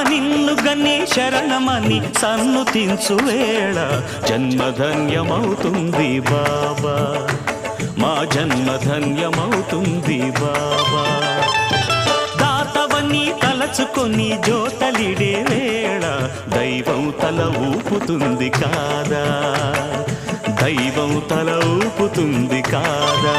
నిన్ను గని శరణమని సన్నుతించు వేళ జన్మధన్యమవుతుంది బాబా, మా జన్మధన్యమవుతుంది బాబా. దాతవని తలచుకొని జోతలిడే వేళ దైవం తల ఊపుతుంది కాదా, దైవం తల ఊపుతుంది కాదా.